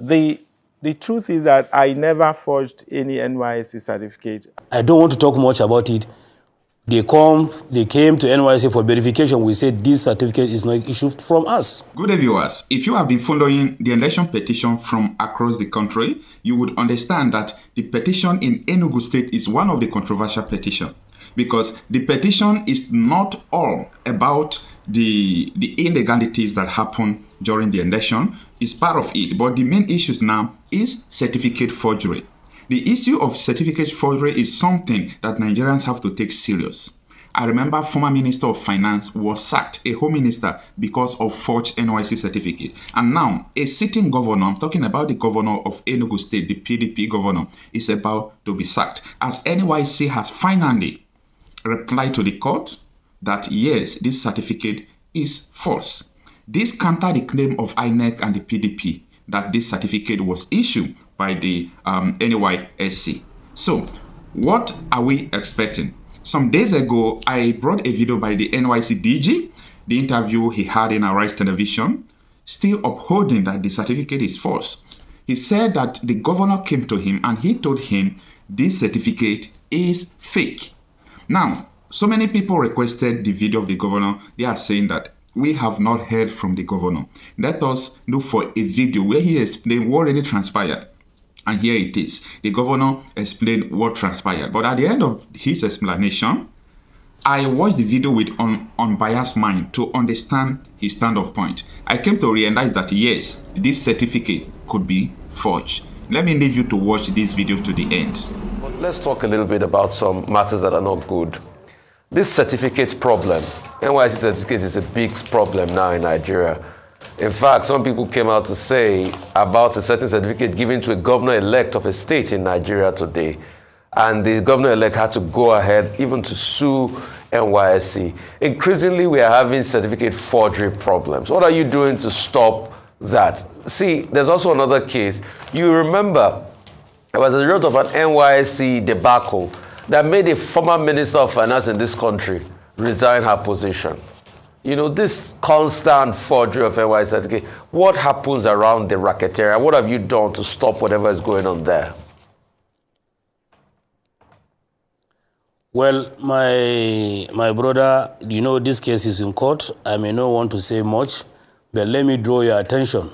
The truth is that I never forged any NYSC certificate. I don't want to talk much about it. They came to NYSC for verification. We said this certificate is not issued from us. Good day, viewers. If you have been following the election petition from across the country, you would understand that the petition in Enugu State is one of the controversial petitions, because the petition is not all about the illegalities that happen during the election. It's part of it, but the main issues now is certificate forgery. The issue of certificate forgery is something that Nigerians have to take serious. I remember former Minister of Finance was sacked, a Home Minister, because of forged NYSC certificate. And now, a sitting governor, I'm talking about the governor of Enugu State, the PDP governor, is about to be sacked, as NYSC has finally replied to the court that yes, this certificate is false. This counter the claim of INEC and the PDP that this certificate was issued by the NYSC. So, what are we expecting? Some days ago, I brought a video by the NYSC DG, the interview he had in Arise Television, still upholding that the certificate is false. He said that the governor came to him and he told him this certificate is fake. Now, so many people requested the video of the governor. They are saying that we have not heard from the governor. Let us look for a video where he explained what really transpired. And here it is. The governor explained what transpired. But at the end of his explanation, I watched the video with unbiased mind to understand his standoff point. I came to realize that yes, this certificate could be forged. Let me leave you to watch this video to the end. But let's talk a little bit about some matters that are not good. This certificate problem, NYSC certificate is a big problem now in Nigeria. In fact, some people came out to say about a certain certificate given to a governor-elect of a state in Nigeria today. And the governor-elect had to go ahead even to sue NYSC. Increasingly, we are having certificate forgery problems. What are you doing to stop that? See, there's also another case. You remember, it was the result of an NYSC debacle that made a former Minister of Finance in this country resign her position. You know, this constant forgery of NYSC certificate, what happens around the racketeering? What have you done to stop whatever is going on there? Well, my brother, you know, this case is in court. I may not want to say much, but let me draw your attention.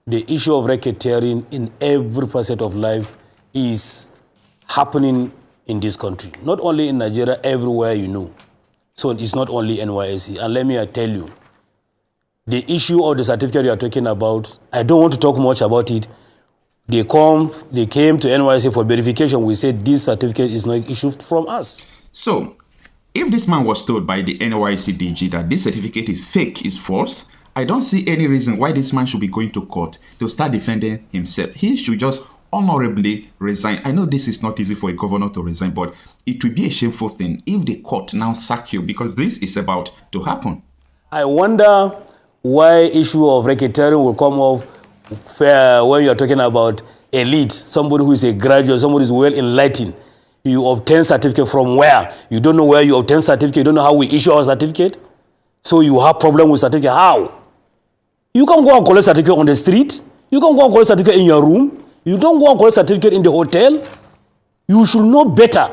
The issue of racketeering in every facet of life is happening in this country. Not only in Nigeria, everywhere you know. So it's not only NYSC. And let me tell you, the issue of the certificate you are talking about, I don't want to talk much about it. They came to NYSC for verification. We said this certificate is not issued from us. So, if this man was told by the NYSC DG that this certificate is fake, is false, I don't see any reason why this man should be going to court to start defending himself. He should just honorably resign. I know this is not easy for a governor to resign, but it would be a shameful thing if the court now sack you, because this is about to happen. I wonder why issue of racketeering will come off when you are talking about elite, somebody who is a graduate, somebody who is well enlightened. You obtain certificate from where? You don't know where you obtain certificate. You don't know how we issue our certificate. So you have problem with certificate. How? You can go and collect certificate on the street. You can go and collect certificate in your room. You don't go and collect certificate in the hotel. You should know better.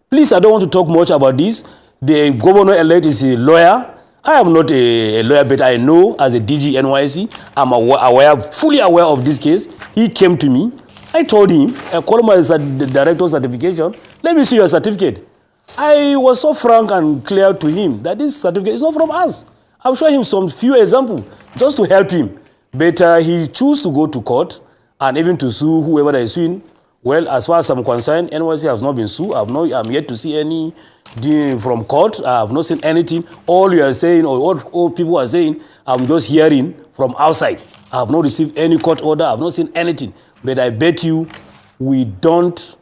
Please, I don't want to talk much about this. The governor-elect is a lawyer. I am not a lawyer, but I know as a DG NYSC, I'm fully aware of this case. He came to me. I told him, I called him as the director certification. Let me see your certificate. I was so frank and clear to him that this certificate is not from us. I've shown him some few examples just to help him. But he chose to go to court and even to sue whoever is suing. Well, as far as I'm concerned, NYSC has not been sued. I'm yet to see any from court. I have not seen anything. All you are saying, or all people are saying, I'm just hearing from outside. I have not received any court order. I have not seen anything. But I bet you we don't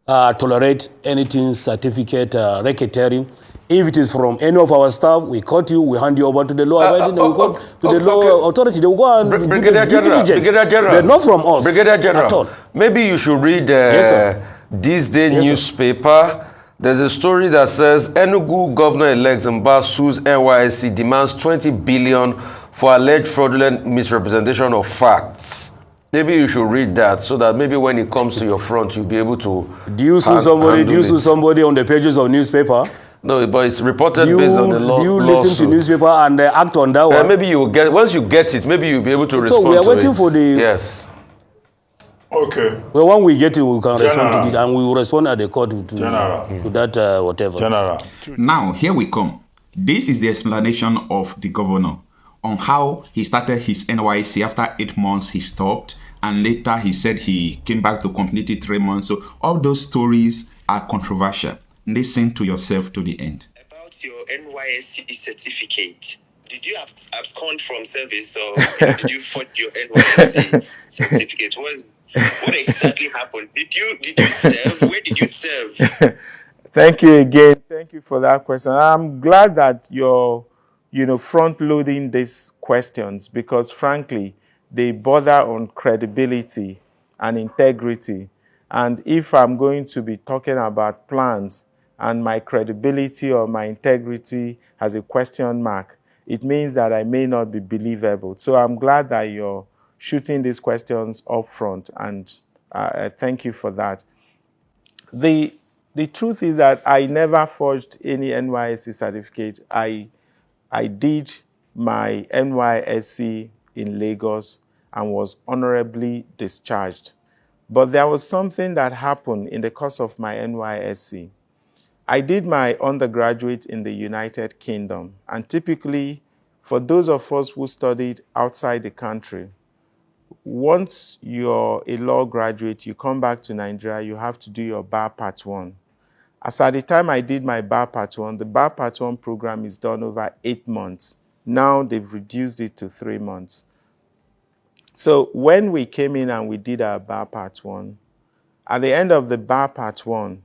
tolerate anything certificate racketeering. If it is from any of our staff, we caught you, we hand you over to the law law authority. They will go and Brigadier General. They're not from us. Brigadier General. At all. Maybe you should read this day newspaper. There's a story that says Enugu governor-elect Mba sues NYSC, demands 20 billion for alleged fraudulent misrepresentation of facts. Maybe you should read that so that maybe when it comes to your front, you'll be able to. Do you sue somebody? Do you sue somebody on the pages of newspaper? No, but it's reported based on the law. Do you listen to newspaper and act on that one? Maybe you will get. Once you get it, maybe you'll be able to respond. So we are waiting for the. Yes. Okay. Well, when we get it, we can respond to it, and we will respond at the court to that whatever. General. Now, here we come. This is the explanation of the governor on how he started his NYSC. After 8 months, he stopped, and later he said he came back to complete it 3 months. So all those stories are controversial. Listen to yourself to the end. About your NYSC certificate, did you abscond from service, or did you forge your NYSC certificate? What exactly happened? Did you serve? Where did you serve? Thank you again. Thank you for that question. I'm glad that you're, front loading these questions, because frankly, they border on credibility and integrity. And if I'm going to be talking about plans and my credibility or my integrity has a question mark, it means that I may not be believable. So I'm glad that you're shooting these questions up front, and thank you for that. The truth is that I never forged any NYSC certificate. I did my NYSC in Lagos and was honorably discharged. But there was something that happened in the course of my NYSC. I did my undergraduate in the United Kingdom, and typically, for those of us who studied outside the country, once you're a law graduate, you come back to Nigeria, you have to do your Bar Part 1. As at the time I did my Bar Part 1, the Bar Part 1 program is done over 8 months. Now they've reduced it to 3 months. So when we came in and we did our Bar Part 1, at the end of the Bar Part 1,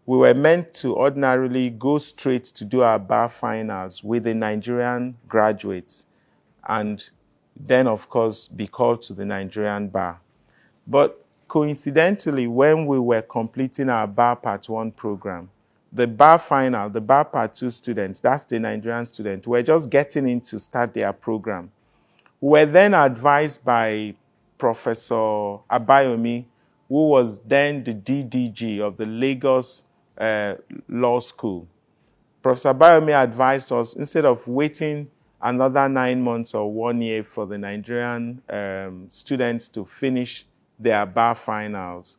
we were meant to ordinarily go straight to do our bar finals with the Nigerian graduates, and then, of course, be called to the Nigerian bar. But coincidentally, when we were completing our Bar Part 1 program, the bar final, the Bar Part 2 students, that's the Nigerian student, were just getting in to start their program. We were then advised by Professor Abayomi, who was then the DDG of the Lagos Law School. Professor Abayomi advised us, instead of waiting another 9 months or 1 year for the Nigerian students to finish their bar finals,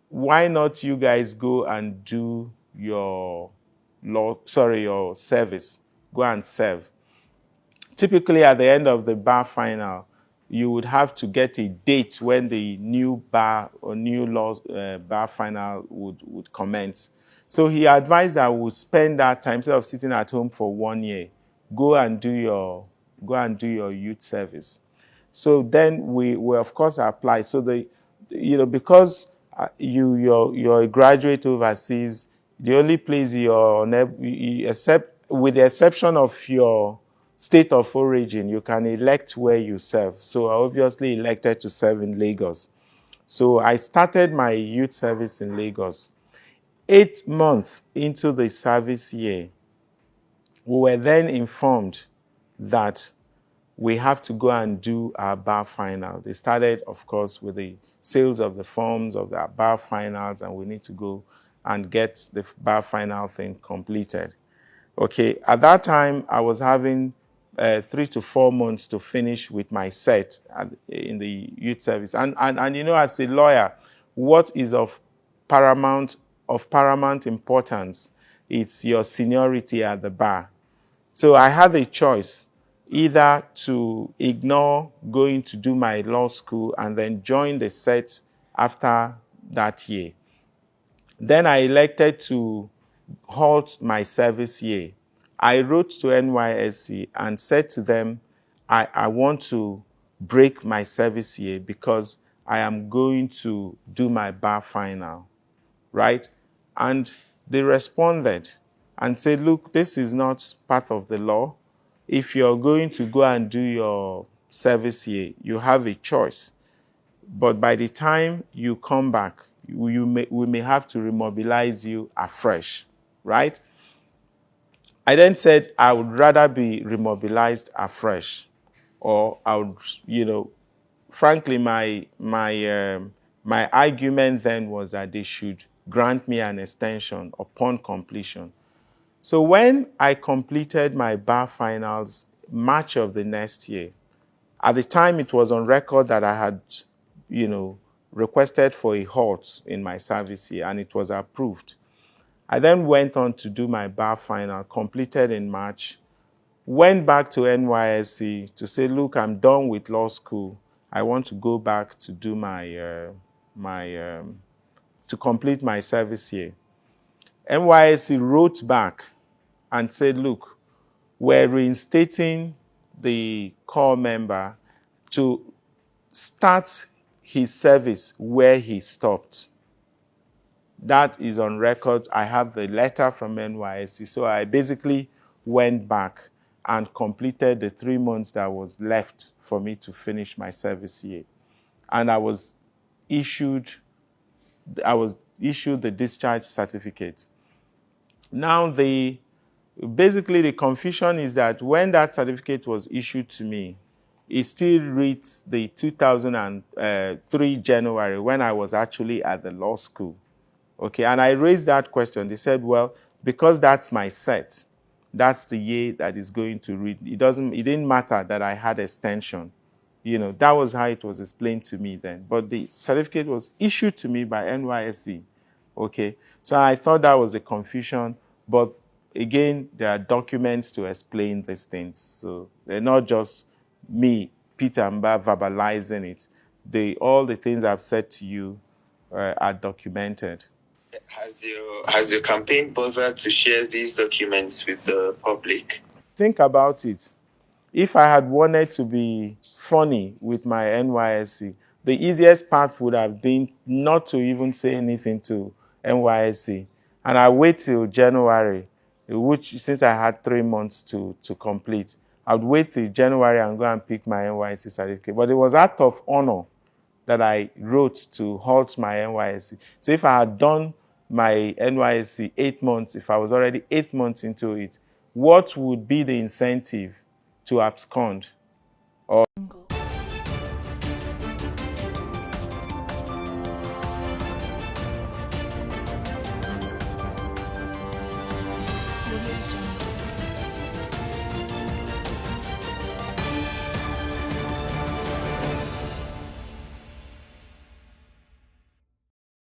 why not you guys go and do your service, go and serve. Typically, at the end of the bar final, you would have to get a date when the new bar or new law bar final would commence. So he advised that we would spend that time, instead of sitting at home for 1 year, go and do your youth service. So then we of course applied. So because you're a graduate overseas, the only place except with the exception of your state of origin, you can elect where you serve. So I obviously elected to serve in Lagos. So I started my youth service in Lagos. 8 months into the service year, we were then informed that we have to go and do our bar final. They started, of course, with the sales of the forms of the bar finals, and we need to go and get the bar final thing completed. Okay, at that time, I was having 3 to 4 months to finish with my set in the youth service. And as a lawyer, what is of paramount importance? It's your seniority at the bar. So I had a choice, either to ignore going to do my law school and then join the set after that year. Then I elected to halt my service year. I wrote to NYSC and said to them, I want to break my service year because I am going to do my bar final, right? And they responded and said, look, this is not part of the law. If you're going to go and do your service year, you have a choice. But by the time you come back, we may have to remobilize you afresh, right? I then said I would rather be remobilized afresh, or I would, frankly, my argument then was that they should grant me an extension upon completion. So when I completed my bar finals March of the next year, at the time it was on record that I had, requested for a halt in my service year, and it was approved. I then went on to do my bar final, completed in March, went back to NYSC to say, look, I'm done with law school. I want to go back to do to complete my service year. NYSC wrote back and said, look, we're reinstating the corps member to start his service where he stopped. That is on record. I have the letter from NYSC. So I basically went back and completed the 3 months that was left for me to finish my service year. And I was issued the discharge certificate. Now, basically the confusion is that when that certificate was issued to me, it still reads the 2003 January when I was actually at the law school. Okay, and I raised that question. They said, well, because that's my set, that's the year that is going to read. It didn't matter that I had extension. That was how it was explained to me then. But the certificate was issued to me by NYSC. Okay, so I thought that was the confusion. But again, there are documents to explain these things. So they're not just me, Peter Mba, verbalizing it. All the things I've said to you are documented. Has your campaign bothered to share these documents with the public? Think about it. If I had wanted to be funny with my NYSC, the easiest path would have been not to even say anything to NYSC. And I wait till January, which since I had 3 months to complete, I would wait till January and go and pick my NYSC certificate. But it was out of honor that I wrote to halt my NYSC. So if I had done my NYSC 8 months, if I was already 8 months into it, what would be the incentive to abscond?